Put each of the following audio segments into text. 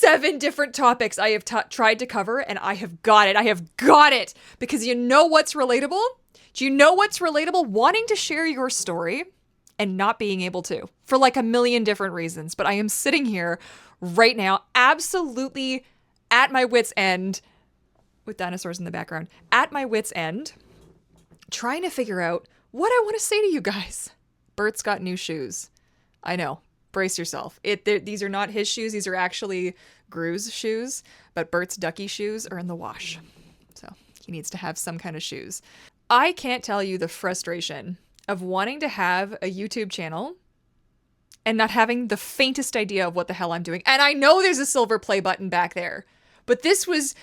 7 different topics I have tried to cover, and I have got it. I have got it. Because you know what's relatable? Do you know what's relatable? Wanting to share your story and not being able to, for like a million different reasons. But I am sitting here right now, absolutely at my wit's end, with dinosaurs in the background, at my wit's end, trying to figure out what I want to say to you guys. Bert's got new shoes. I know. Brace yourself. These are not his shoes. These are actually Gru's shoes, but Bert's ducky shoes are in the wash. So he needs to have some kind of shoes. I can't tell you the frustration of wanting to have a YouTube channel and not having the faintest idea of what the hell I'm doing. And I know there's a silver play button back there, but this was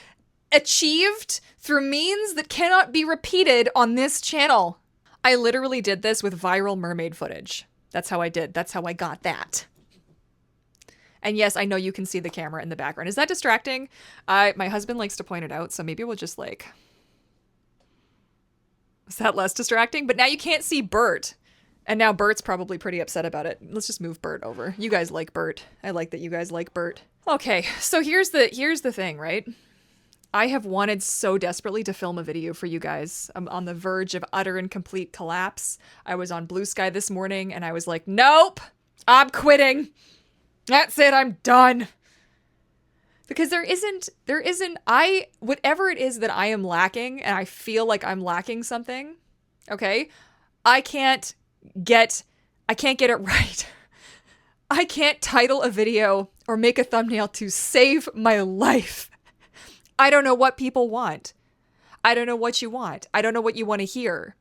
achieved through means that cannot be repeated on this channel. I literally did this with viral mermaid footage. That's how I did. That's how I got that. And yes, I know you can see the camera in the background. Is that distracting? My husband likes to point it out, so maybe we'll just like... Is that less distracting? But now you can't see Bert. And now Bert's probably pretty upset about it. Let's just move Bert over. You guys like Bert. I like that you guys like Bert. Okay, so here's the thing, right? I have wanted so desperately to film a video for you guys. I'm on the verge of utter and complete collapse. I was on Blue Sky this morning and I was like, nope, I'm quitting. That's it, I'm done. Because whatever it is that I am lacking and I feel like I'm lacking something, okay? I can't get it right. I can't title a video or make a thumbnail to save my life. I don't know what people want. I don't know what you want. I don't know what you want to hear.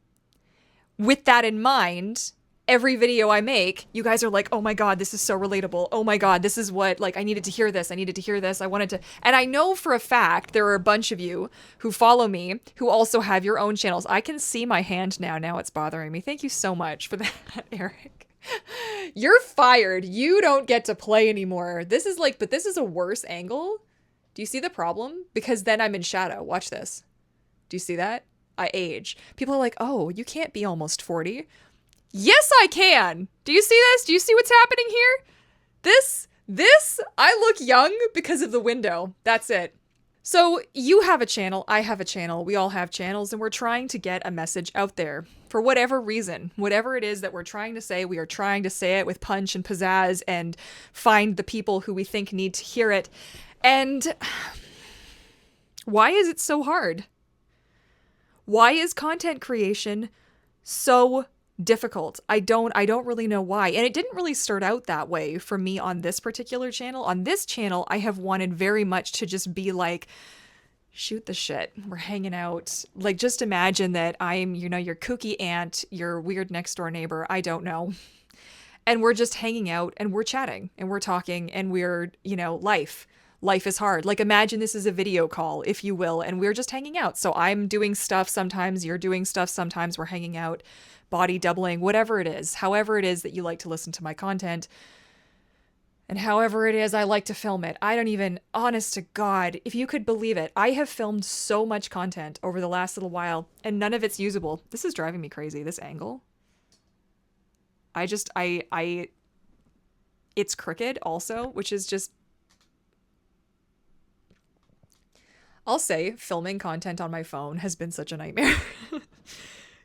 With that in mind, every video I make, you guys are like, oh my God, this is so relatable. Oh my God, this is what, like, I needed to hear this. I needed to hear this. I wanted to. And I know for a fact there are a bunch of you who follow me who also have your own channels. I can see my hand now. Now it's bothering me. Thank you so much for that, Eric. You're fired. You don't get to play anymore. This is a worse angle. Do you see the problem? Because then I'm in shadow. Watch this. Do you see that? I age. People are like, oh, you can't be almost 40. Yes, I can. Do you see this? Do you see what's happening here? This, I look young because of the window. That's it. So you have a channel. I have a channel. We all have channels, and we're trying to get a message out there for whatever reason. Whatever it is that we're trying to say, we are trying to say it with punch and pizzazz and find the people who we think need to hear it. And why is it so hard? Why is content creation so difficult? I don't really know why. And it didn't really start out that way for me on this particular channel. On this channel, I have wanted very much to just be like, shoot the shit. We're hanging out. Like, just imagine that I'm, your kooky aunt, your weird next door neighbor. I don't know. And we're just hanging out and we're chatting and we're talking and we're, life is hard. Like, imagine this is a video call, if you will, and we're just hanging out. So I'm doing stuff sometimes, you're doing stuff sometimes, we're hanging out, body doubling, whatever it is, however it is that you like to listen to my content, and however it is I like to film it. I don't even, honest to God, if you could believe it, I have filmed so much content over the last little while, and none of it's usable. This is driving me crazy, this angle. It's crooked also, which is just, I'll say filming content on my phone has been such a nightmare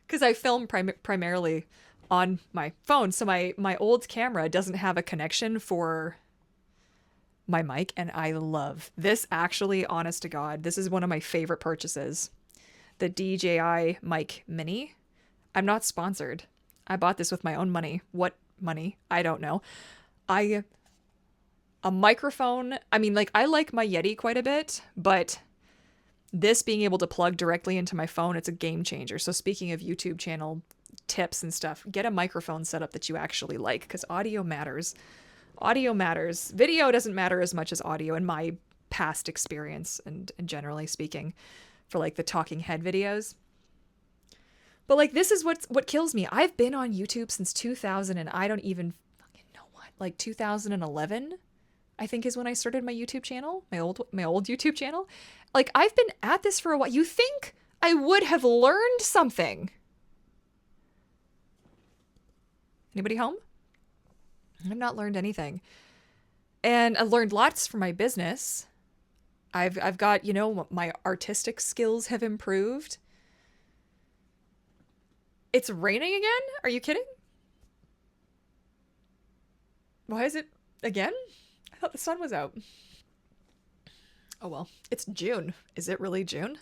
because I film primarily on my phone. So my old camera doesn't have a connection for my mic, and I love this. Actually, honest to God, this is one of my favorite purchases. The DJI Mic Mini. I'm not sponsored. I bought this with my own money. What money? I don't know. A microphone. I mean, like, I like my Yeti quite a bit, but this being able to plug directly into my phone, it's a game changer. So speaking of YouTube channel tips and stuff, get a microphone setup that you actually like, because audio matters. Audio matters. Video doesn't matter as much as audio in my past experience and generally speaking for like the talking head videos. But like, this is what kills me. I've been on YouTube since 2000 and I don't even fucking know what, like 2011, I think is when I started my YouTube channel, my old YouTube channel. Like, I've been at this for a while. You think I would have learned something? Anybody home? I've not learned anything. And I learned lots from my business. I've got, my artistic skills have improved. It's raining again? Are you kidding? Why is it again? I thought the sun was out. Oh well, it's June. Is it really June?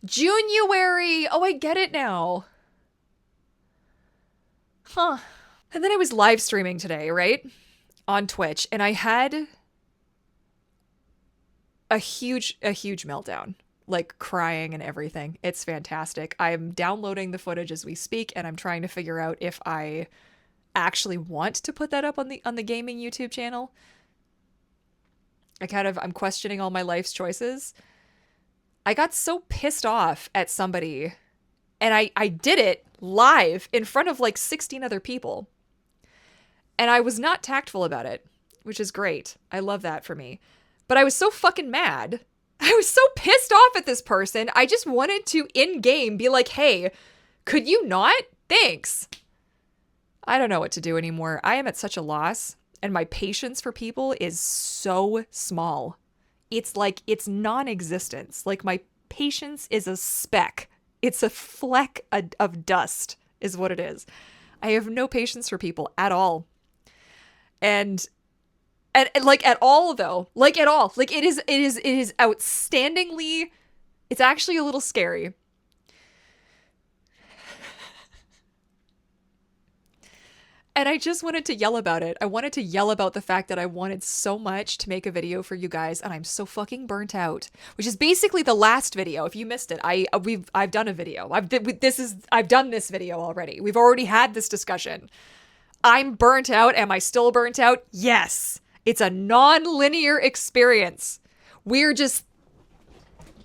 January! Oh, I get it now. Huh. And then I was live streaming today, right? On Twitch, and I had a huge meltdown. Like crying and everything. It's fantastic. I'm downloading the footage as we speak, and I'm trying to figure out if I actually want to put that up on the gaming YouTube channel. I'm questioning all my life's choices. I got so pissed off at somebody, and I did it live in front of like 16 other people. And I was not tactful about it, which is great. I love that for me. But I was so fucking mad. I was so pissed off at this person. I just wanted to in-game be like, hey, could you not? Thanks. I don't know what to do anymore. I am at such a loss, and my patience for people is so small. It's like, it's non-existence. Like, my patience is a speck. It's a fleck of dust is what it is. I have no patience for people at all. And like at all though, like at all, like it is outstandingly, it's actually a little scary. And I just wanted to yell about it. I wanted to yell about the fact that I wanted so much to make a video for you guys, and I'm so fucking burnt out. Which is basically the last video. If you missed it, I've done a video. I've done this video already. We've already had this discussion. I'm burnt out. Am I still burnt out? Yes. It's a non-linear experience. We're just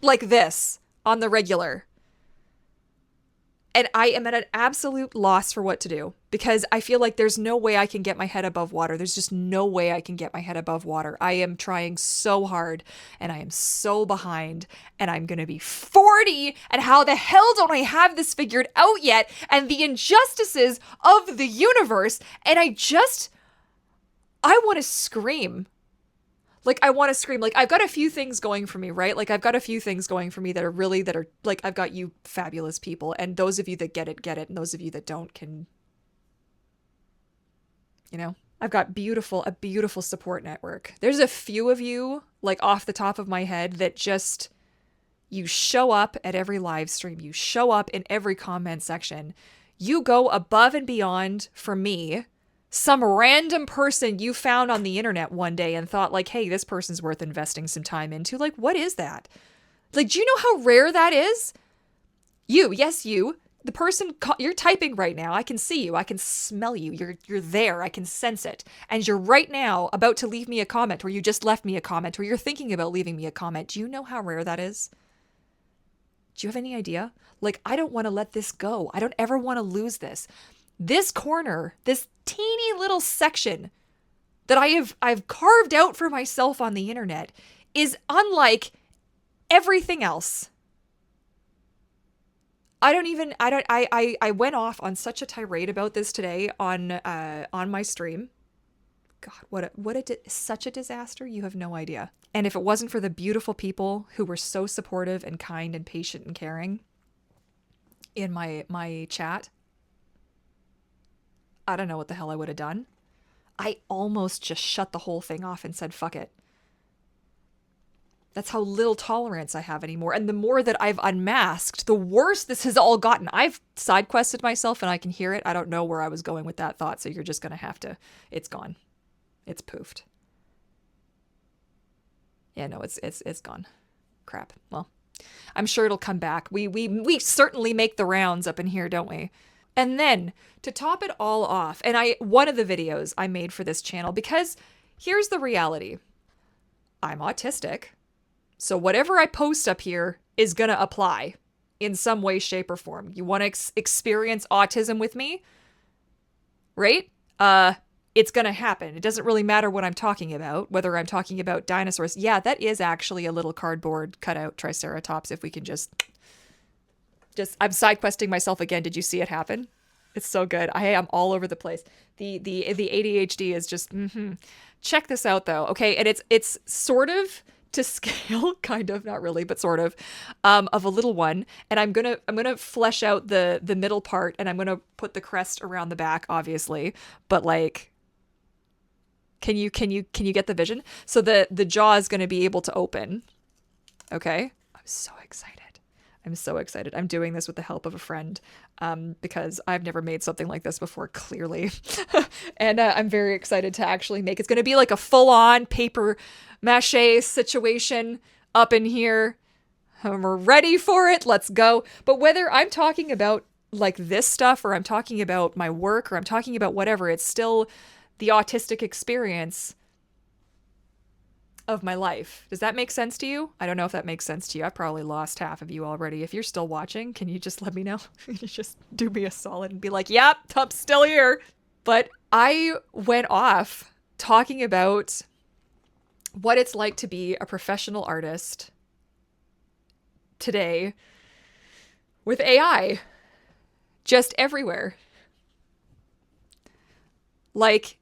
like this on the regular. And I am at an absolute loss for what to do because I feel like there's no way I can get my head above water. There's just no way I can get my head above water. I am trying so hard and I am so behind and I'm going to be 40 and how the hell don't I have this figured out yet? And the injustices of the universe. And I want to scream. Like, I want to scream. Like, I've got a few things going for me, right? Like, I've got a few things going for me that are like, I've got you fabulous people. And those of you that get it. And those of you that don't can, I've got a beautiful support network. There's a few of you, like, off the top of my head that just, you show up at every live stream. You show up in every comment section. You go above and beyond for me. Some random person you found on the internet one day and thought like, hey, this person's worth investing some time into. Like, what is that? Like, do you know how rare that is? You, yes, you, the person you're typing right now. I can see you. I can smell you. You're there. I can sense it. And you're right now about to leave me a comment, or you just left me a comment, or you're thinking about leaving me a comment. Do you know how rare that is? Do you have any idea? Like, I don't want to let this go. I don't ever want to lose this. This corner, this teeny little section that I've carved out for myself on the internet is unlike everything else. I went off on such a tirade about this today on my stream. God, such a disaster. You have no idea. And if it wasn't for the beautiful people who were so supportive and kind and patient and caring in my chat, I don't know what the hell I would have done. I almost just shut the whole thing off and said, fuck it. That's how little tolerance I have anymore. And the more that I've unmasked, the worse this has all gotten. I've side quested myself and I can hear it. I don't know where I was going with that thought. So you're just going to have to, it's gone. It's poofed. Yeah, no, it's gone. Crap. Well, I'm sure it'll come back. We certainly make the rounds up in here, don't we? And then to top it all off, and one of the videos I made for this channel, because here's the reality. I'm autistic. So whatever I post up here is going to apply in some way, shape, or form. You want to experience autism with me? Right? It's going to happen. It doesn't really matter what I'm talking about, whether I'm talking about dinosaurs. Yeah, that is actually a little cardboard cutout triceratops. If we can just I'm side questing myself again. Did you see it happen? It's so good. I am all over the place. The ADHD is just, Check this out though. Okay. And it's sort of to scale, kind of, not really, but sort of a little one. And I'm gonna flesh out the middle part, and I'm gonna put the crest around the back, obviously. But like, can you get the vision? So the jaw is gonna be able to open. Okay. I'm so excited. I'm so excited. I'm doing this with the help of a friend, because I've never made something like this before, clearly. And I'm very excited to actually make. It's going to be like a full-on paper mache situation up in here. We're ready for it. Let's go. But whether I'm talking about like this stuff, or I'm talking about my work, or I'm talking about whatever, it's still the autistic experience of my life. Does that make sense to you? I don't know if that makes sense to you. I probably lost half of you already. If you're still watching, can you just let me know? Can you just do me a solid and be like, yep, I'm still here. But I went off talking about what it's like to be a professional artist today with AI just everywhere. Like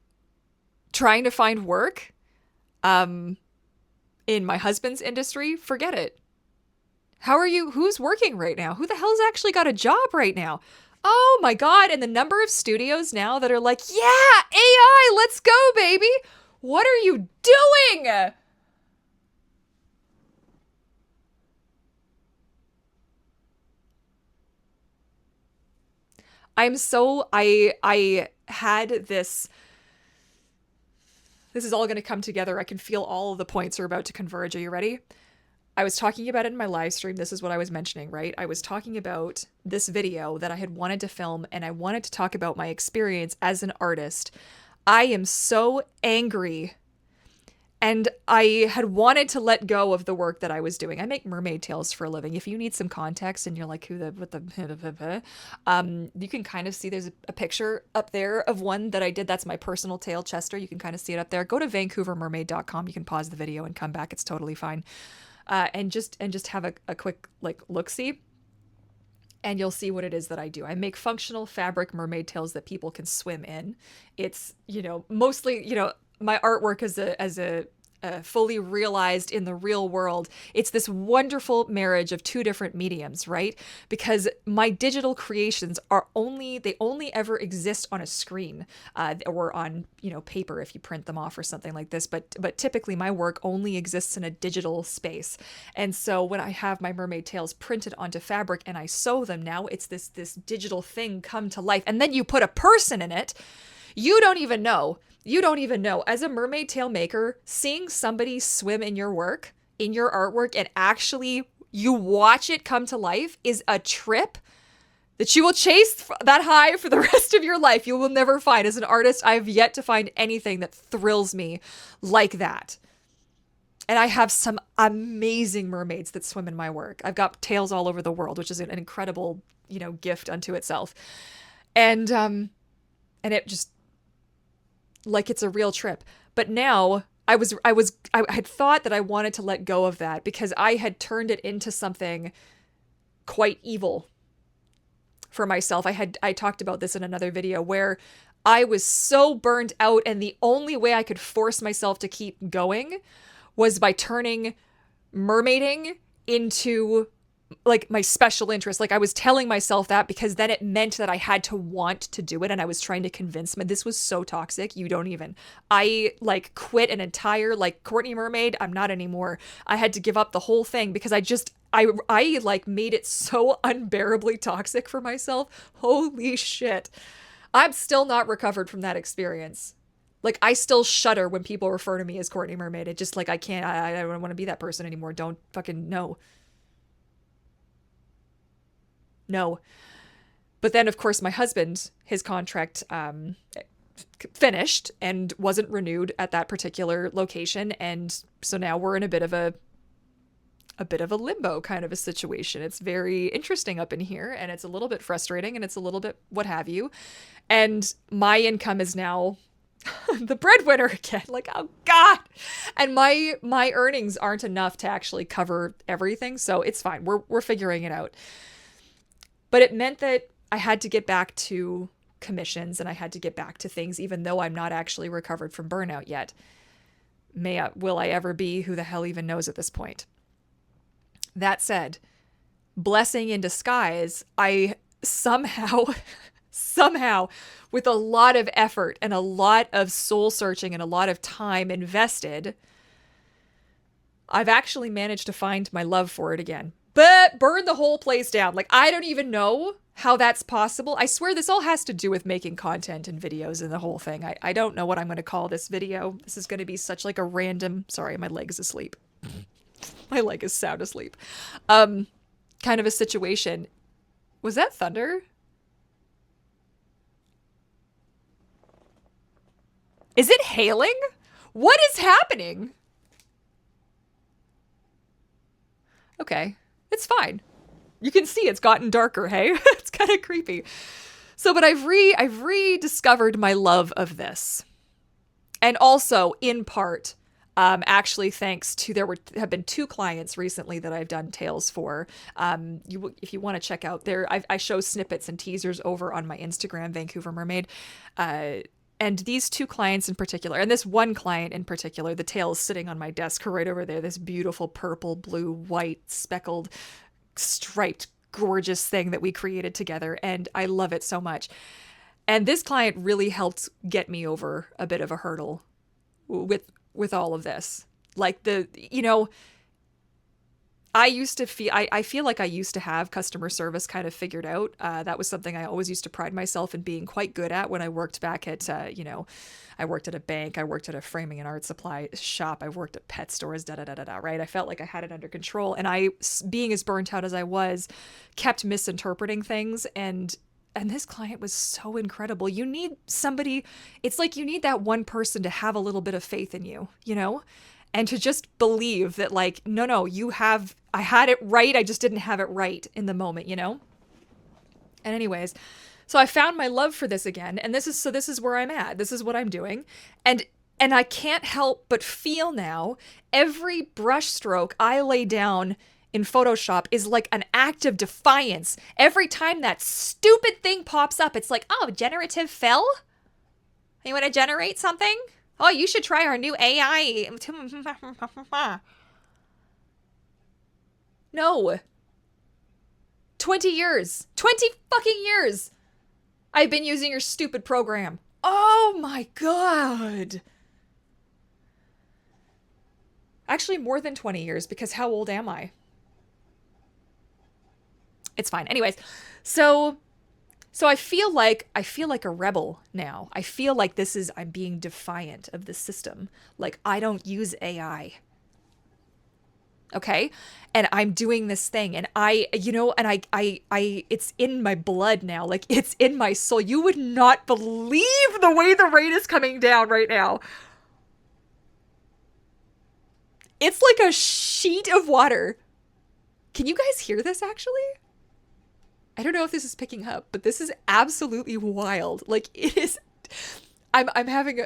trying to find work. In my husband's industry, forget it. How are you? Who's working right now? Who the hell's actually got a job right now? Oh my God. And the number of studios now that are like, yeah, AI, let's go, baby. What are you doing? I had this is all going to come together. I can feel all of the points are about to converge. Are you ready? I was talking about it in my live stream. This is what I was mentioning, right? I was talking about this video that I had wanted to film, and I wanted to talk about my experience as an artist. I am so angry, and I had wanted to let go of the work that I was doing. I make mermaid tails for a living. If you need some context and you're like, what the, you can kind of see there's a picture up there of one that I did. That's my personal tail, Chester. You can kind of see it up there. Go to vancouvermermaid.com. You can pause the video and come back. It's totally fine. And just have a quick like look-see, and you'll see what it is that I do. I make functional fabric mermaid tails that people can swim in. It's, mostly, my artwork as a fully realized in the real world. It's this wonderful marriage of two different mediums, right? Because my digital creations they only ever exist on a screen, or on, paper if you print them off or something like this. But typically my work only exists in a digital space. And so when I have my mermaid tails printed onto fabric and I sew them, now it's this digital thing come to life. And then you put a person in it. You don't even know. As a mermaid tail maker, seeing somebody swim in your work, in your artwork, and actually you watch it come to life is a trip that you will chase that high for the rest of your life. You will never find. As an artist, I've yet to find anything that thrills me like that. And I have some amazing mermaids that swim in my work. I've got tails all over the world, which is an incredible, gift unto itself. And it just, like, it's a real trip. But now I had thought that I wanted to let go of that because I had turned it into something quite evil for myself. I talked about this in another video where I was so burned out, and the only way I could force myself to keep going was by turning mermaiding into like my special interest. Like I was telling myself that because then it meant that I had to want to do it, and I was trying to convince me. This was so toxic. I like quit an entire like Courtney Mermaid. I'm not anymore. I had to give up the whole thing because I like made it so unbearably toxic for myself. Holy shit. I'm still not recovered from that experience. Like I still shudder when people refer to me as Courtney Mermaid. It just like, I don't want to be that person anymore. Don't fucking no. No. But then, of course, my husband, his contract finished and wasn't renewed at that particular location. And so now we're in a bit of a limbo kind of a situation. It's very interesting up in here, and it's a little bit frustrating, and it's a little bit what have you. And my income is now the breadwinner again. Like, oh God. And my earnings aren't enough to actually cover everything. So it's fine. We're figuring it out. But it meant that I had to get back to commissions, and I had to get back to things, even though I'm not actually recovered from burnout yet. will I ever be? Who the hell even knows at this point? That said, blessing in disguise, I somehow, somehow, with a lot of effort and a lot of soul searching and a lot of time invested, I've actually managed to find my love for it again. But burn the whole place down. Like, I don't even know how that's possible. I swear this all has to do with making content and videos and the whole thing. I don't know what I'm going to call this video. This is going to be such like a random... Sorry, my leg is asleep. My leg is sound asleep. Kind of a situation. Was that thunder? Is it hailing? What is happening? Okay, it's fine. You can see it's gotten darker, hey? It's kind of creepy. So, but I've rediscovered my love of this. And also, in part, actually thanks to, have been 2 clients recently that I've done tales for. If you want to check out there, I show snippets and teasers over on my Instagram, Vancouver Mermaid. And these 2 clients in particular, and this one client in particular, the tail is sitting on my desk right over there, this beautiful purple, blue, white, speckled, striped, gorgeous thing that we created together. And I love it so much. And this client really helped get me over a bit of a hurdle with all of this. Like I feel like I used to have customer service kind of figured out. That was something I always used to pride myself in being quite good at when I worked back at, I worked at a bank, I worked at a framing and art supply shop, I worked at pet stores, right? I felt like I had it under control. And I, being as burnt out as I was, kept misinterpreting things. And this client was so incredible. You need somebody, it's like you need that one person to have a little bit of faith in you, and to just believe that, like, no, I had it right. I just didn't have it right in the moment, And anyways, so I found my love for this again. And this is where I'm at. This is what I'm doing. And I can't help but feel now every brush stroke I lay down in Photoshop is like an act of defiance. Every time that stupid thing pops up, it's like, oh, generative fill? You want to generate something? Oh, you should try our new AI. No. 20 years. 20 fucking years. I've been using your stupid program. Oh my God. Actually, more than 20 years, because how old am I? It's fine. Anyways, so I feel like a rebel now. I feel like I'm being defiant of the system. Like, I don't use AI. Okay? And I'm doing this thing, and I it's in my blood now. Like, it's in my soul. You would not believe the way the rain is coming down right now. It's like a sheet of water. Can you guys hear this actually? I don't know if this is picking up, but this is absolutely wild. Like, it is. I'm having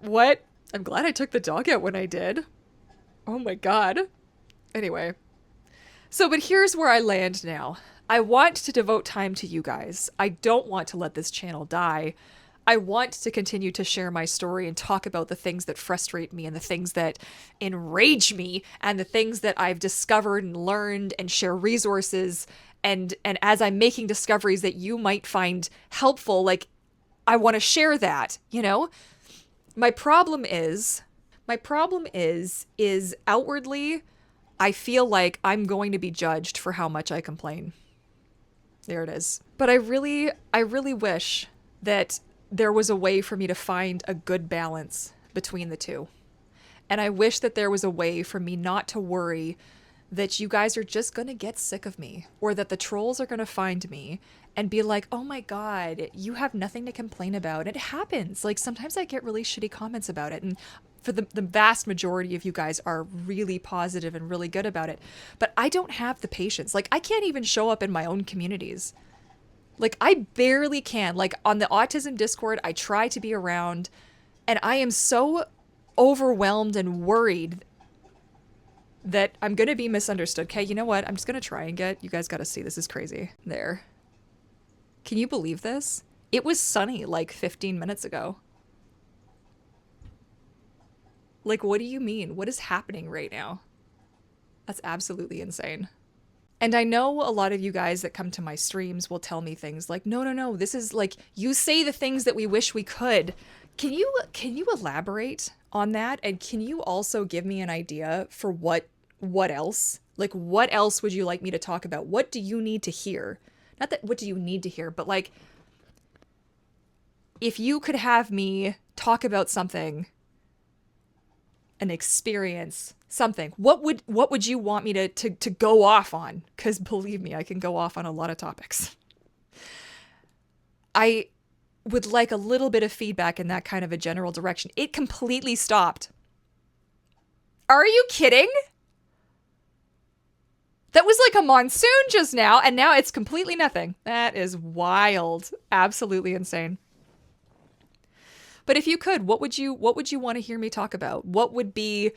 what? I'm glad I took the dog out when I did. Oh my God. Anyway. So, but here's where I land now. I want to devote time to you guys. I don't want to let this channel die. I want to continue to share my story and talk about the things that frustrate me and the things that enrage me and the things that I've discovered and learned, and share resources. And as I'm making discoveries that you might find helpful, like, I want to share that, My problem is outwardly, I feel like I'm going to be judged for how much I complain. There it is. But I really wish that there was a way for me to find a good balance between the two. And I wish that there was a way for me not to worry that you guys are just going to get sick of me, or that the trolls are going to find me and be like, oh my God, you have nothing to complain about. It happens. Like, sometimes I get really shitty comments about it. And for the vast majority of you guys are really positive and really good about it. But I don't have the patience. Like, I can't even show up in my own communities. Like, I barely can. Like, on the Autism Discord, I try to be around, and I am so overwhelmed and worried that I'm going to be misunderstood. Okay, you know what? I'm just going to try and you guys got to see. This is crazy. There. Can you believe this? It was sunny like 15 minutes ago. Like, what do you mean? What is happening right now? That's absolutely insane. And I know a lot of you guys that come to my streams will tell me things like, no, no, no, this is like, you say the things that we wish we could. Can you elaborate on that? And can you also give me an idea for what else? Like, what else would you like me to talk about? What do you need to hear? Not that what do you need to hear, but like, if you could have me talk about something, an experience, something, what would you want me to go off on? Because believe me, I can go off on a lot of topics. I would like a little bit of feedback in that kind of a general direction. It completely stopped. Are you kidding? That was like a monsoon just now, and now it's completely nothing. That is wild. Absolutely insane. But if you could, what would you want to hear me talk about? What would be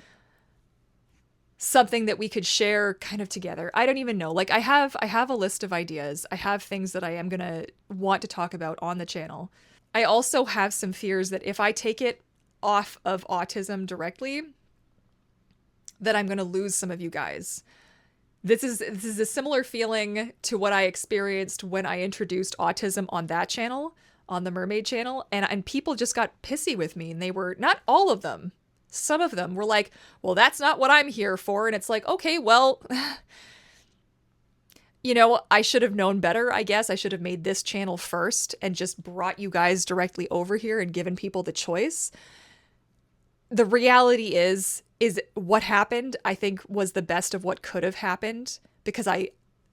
something that we could share kind of together? I don't even know. Like, I have a list of ideas. I have things that I am going to want to talk about on the channel. I also have some fears that if I take it off of autism directly, that I'm going to lose some of you guys. This is a similar feeling to what I experienced when I introduced autism on that channel, on the Mermaid channel, and people just got pissy with me, and they were, not all of them, some of them were like, well, that's not what I'm here for. And it's like, okay, well, you know, I should have known better, I guess. I should have made this channel first and just brought you guys directly over here and given people the choice. The reality is what happened, I think, was the best of what could have happened, because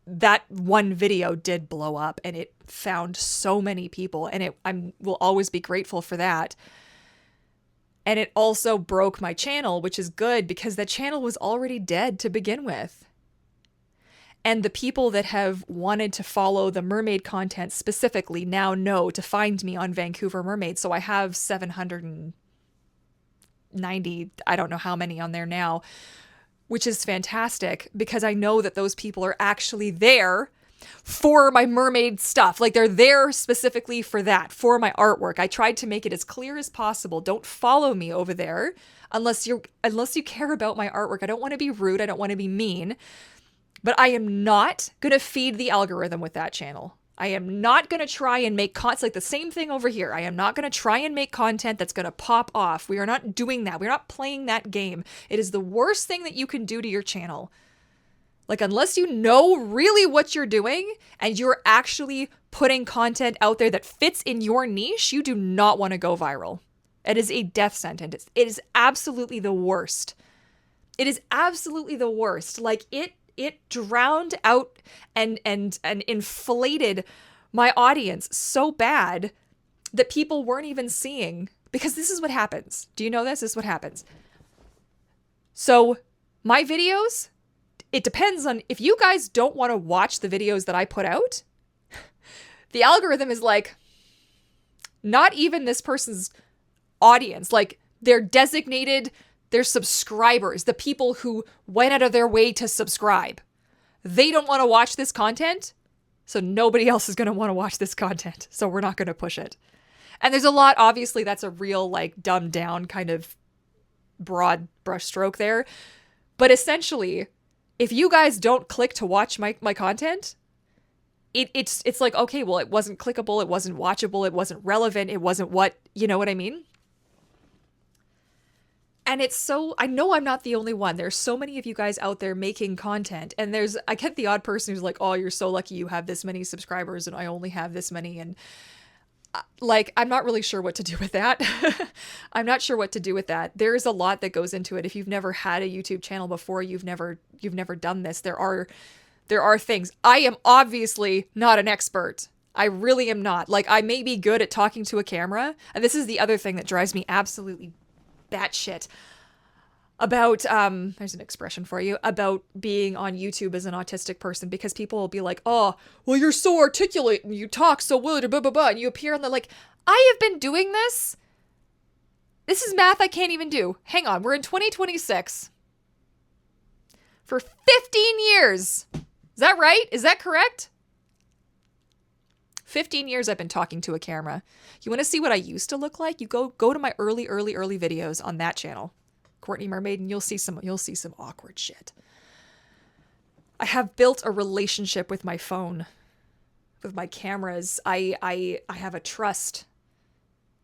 that one video did blow up and it found so many people, and I will always be grateful for that. And it also broke my channel, which is good because that channel was already dead to begin with. And the people that have wanted to follow the mermaid content specifically now know to find me on Vancouver Mermaid. So I have 790, I don't know how many on there now, which is fantastic because I know that those people are actually there for my mermaid stuff. Like, they're there specifically for that, for my artwork. I tried to make it as clear as possible. Don't follow me over there unless you care about my artwork. I don't want to be rude. I don't want to be mean. But I am not going to feed the algorithm with that channel. I am not going to try and make content, like the same thing over here. I am not going to try and make content that's going to pop off. We are not doing that. We're not playing that game. It is the worst thing that you can do to your channel. Like, unless you know really what you're doing and you're actually putting content out there that fits in your niche, you do not want to go viral. It is a death sentence. It is absolutely the worst. It is absolutely the worst. Like, it drowned out and inflated my audience so bad that people weren't even seeing, because this is what happens. Do you know this? This is what happens. So my videos, it depends on if you guys don't want to watch the videos that I put out. The algorithm is like, not even this person's audience, like their designated, their subscribers, the people who went out of their way to subscribe. They don't want to watch this content, so nobody else is going to want to watch this content. So we're not going to push it. And there's a lot, obviously, that's a real, like, dumbed down kind of broad brushstroke there. But essentially, if you guys don't click to watch my content, it's like, okay, well, it wasn't clickable, it wasn't watchable, it wasn't relevant, it wasn't what, you know what I mean? And it's so, I know I'm not the only one. There's so many of you guys out there making content, and I get the odd person who's like, oh, you're so lucky you have this many subscribers and I only have this many. And like, I'm not really sure what to do with that. I'm not sure what to do with that. There is a lot that goes into it. If you've never had a YouTube channel before, you've never done this. There are things. I am obviously not an expert. I really am not. Like, I may be good at talking to a camera. And this is the other thing that drives me absolutely batshit about, there's an expression for you, about being on YouTube as an autistic person, because people will be like, oh, well, you're so articulate and you talk so well, blah, blah, blah, and you appear on the, like, I have been doing this. This is math I can't even do. Hang on, we're in 2026. For 15 years. Is that right? Is that correct? 15 years I've been talking to a camera. You want to see what I used to look like? You go to my early videos on that channel. Courtney Mermaid, and you'll see some awkward shit. I have built a relationship with my phone, with my cameras. I have a trust,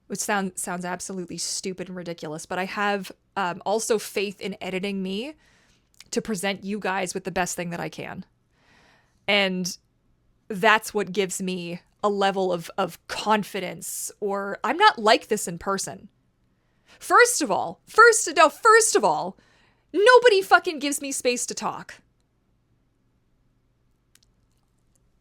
which sounds absolutely stupid and ridiculous, but I have also faith in editing me to present you guys with the best thing that I can. And that's what gives me a level of confidence, or I'm not like this in person. First of all, nobody fucking gives me space to talk.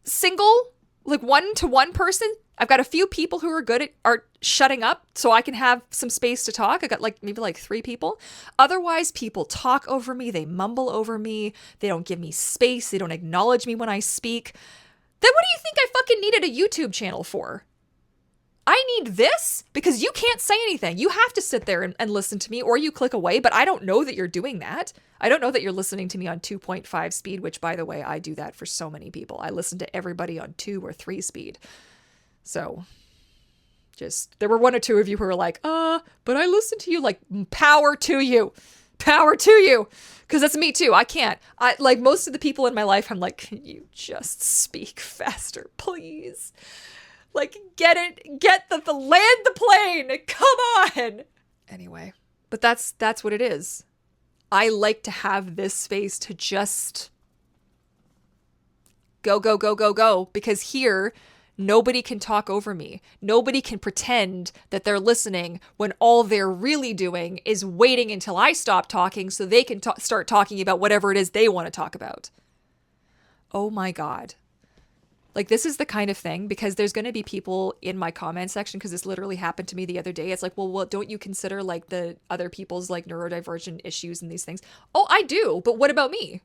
Single, like one-to-one person, I've got a few people who are good at shutting up so I can have some space to talk. I got maybe 3 people. Otherwise, people talk over me. They mumble over me. They don't give me space. They don't acknowledge me when I speak. Then what do you think I fucking needed a YouTube channel for? I need this because you can't say anything. You have to sit there and listen to me, or you click away, but I don't know that you're doing that. I don't know that you're listening to me on 2.5 speed, which, by the way, I do that for so many people. I listen to everybody on 2 or 3 speed. So there were 1 or 2 of you who were like, but I listen to you. Like, power to you. Power to you. Because that's me too. I can't. Like most of the people in my life, I'm like, can you just speak faster, please? Like, get the land the plane. Come on. Anyway, but that's what it is. I like to have this space to just go, because here, nobody can talk over me. Nobody can pretend that they're listening when all they're really doing is waiting until I stop talking so they can start talking about whatever it is they want to talk about. Oh my God. Like, this is the kind of thing, because there's going to be people in my comment section, because this literally happened to me the other day. It's like, well, don't you consider like the other people's like neurodivergent issues and these things? Oh, I do. But what about me?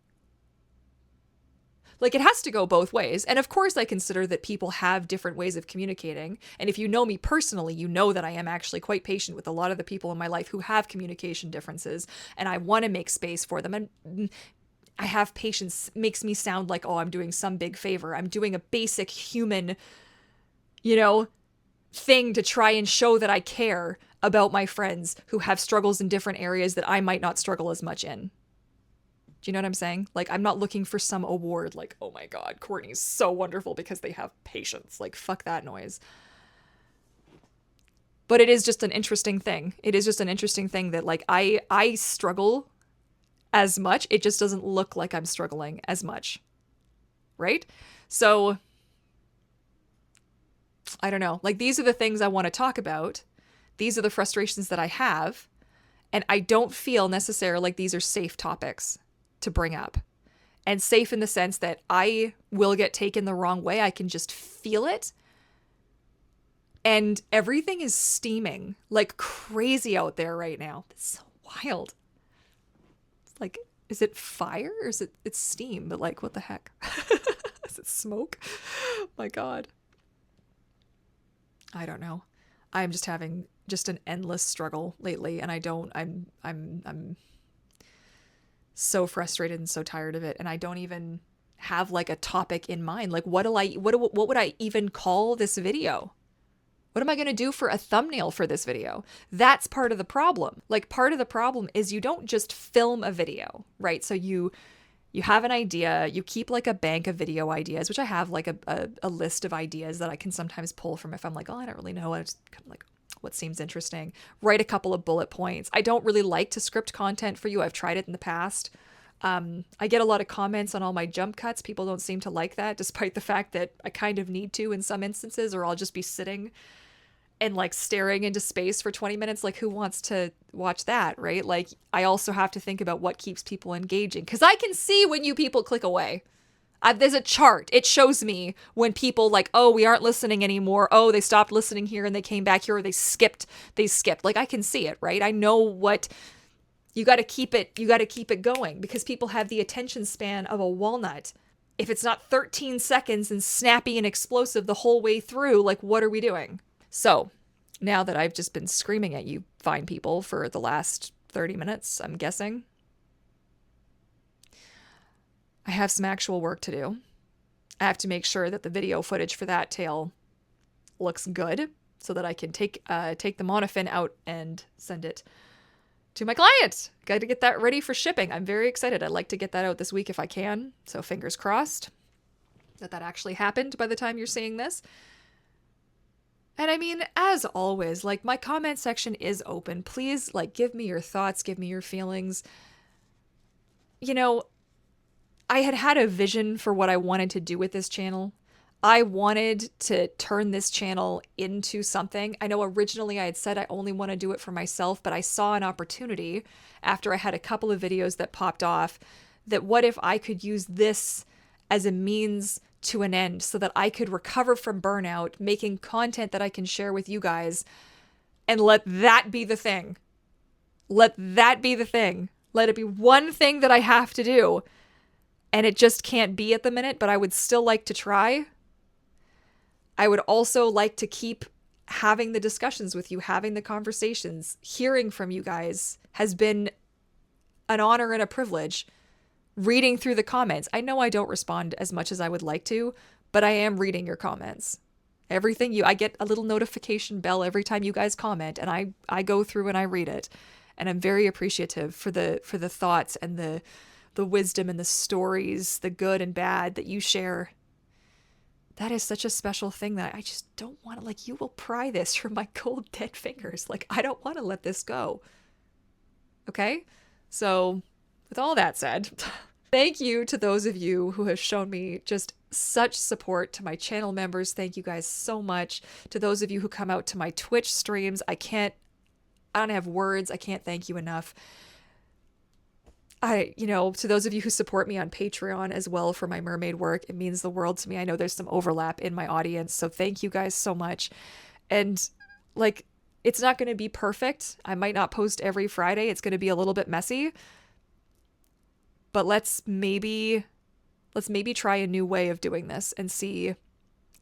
Like, it has to go both ways. And of course, I consider that people have different ways of communicating. And if you know me personally, you know that I am actually quite patient with a lot of the people in my life who have communication differences. And I want to make space for them. And I have patience makes me sound like, oh, I'm doing some big favor. I'm doing a basic human, thing to try and show that I care about my friends who have struggles in different areas that I might not struggle as much in. Do you know what I'm saying? Like, I'm not looking for some award like, oh my God, Courtney's so wonderful because they have patience. Like, fuck that noise. But it is just an interesting thing. It is just an interesting thing that, like, I struggle as much. It just doesn't look like I'm struggling as much. Right? So, I don't know. Like, these are the things I want to talk about. These are the frustrations that I have. And I don't feel necessarily like these are safe topics to bring up. And safe in the sense that I will get taken the wrong way. I can just feel it. And everything is steaming like crazy out there right now. It's so wild. Like, is it fire or is it's steam? But like, what the heck? Is it smoke? My God. I don't know. I'm just having just an endless struggle lately, and I'm so frustrated and so tired of it, and I don't even have like a topic in mind. Like, what would I even call this video? What am I going to do for a thumbnail for this video? That's part of the problem. Like, part of the problem is you don't just film a video, right? So you have an idea, you keep like a bank of video ideas, which I have like a list of ideas that I can sometimes pull from if I'm like, oh, I don't really know. I just kind of like what seems interesting. Write a couple of bullet points. I don't really like to script content for you. I've tried it in the past. I get a lot of comments on all my jump cuts. People don't seem to like that, despite the fact that I kind of need to in some instances, or I'll just be sitting and like staring into space for 20 minutes. Like, who wants to watch that, right? Like, I also have to think about what keeps people engaging, because I can see when you people click away. There's a chart. It shows me when people like, oh, we aren't listening anymore. Oh, they stopped listening here and they came back here, or they skipped. Like, I can see it, right? I know what you got to keep it going, because people have the attention span of a walnut. If it's not 13 seconds and snappy and explosive the whole way through, like, what are we doing? So now that I've just been screaming at you fine people for the last 30 minutes, I'm guessing, I have some actual work to do. I have to make sure that the video footage for that tale looks good so that I can take the monofin out and send it to my client. Got to get that ready for shipping. I'm very excited. I'd like to get that out this week if I can. So fingers crossed that actually happened by the time you're seeing this. And I mean, as always, like, my comment section is open. Please, like, give me your thoughts, give me your feelings. You know, I had a vision for what I wanted to do with this channel. I wanted to turn this channel into something. I know originally I had said I only want to do it for myself, but I saw an opportunity after I had a couple of videos that popped off that what if I could use this as a means to an end so that I could recover from burnout, making content that I can share with you guys, and let that be the thing. Let that be the thing. Let it be one thing that I have to do. And it just can't be at the minute, but I would still like to try. I would also like to keep having the discussions with you, having the conversations. Hearing from you guys has been an honor and a privilege. Reading through the comments. I know I don't respond as much as I would like to, but I am reading your comments. I get a little notification bell every time you guys comment, and I go through and I read it. And I'm very appreciative for the thoughts and the wisdom and the stories, the good and bad that you share. That is such a special thing that I just don't want to, like, you will pry this from my cold, dead fingers. Like, I don't want to let this go. Okay? So, with all that said, thank you to those of you who have shown me just such support. To my channel members, thank you guys so much. To those of you who come out to my Twitch streams, I don't have words. I can't thank you enough. To those of you who support me on Patreon as well for my mermaid work, it means the world to me. I know there's some overlap in my audience, so thank you guys so much. And, like, it's not going to be perfect. I might not post every Friday. It's going to be a little bit messy. But let's maybe try a new way of doing this and see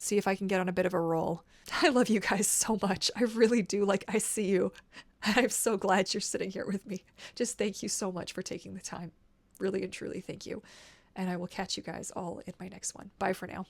if I can get on a bit of a roll. I love you guys so much. I really do. Like, I see you. I'm so glad you're sitting here with me. Just thank you so much for taking the time. Really and truly, thank you. And I will catch you guys all in my next one. Bye for now.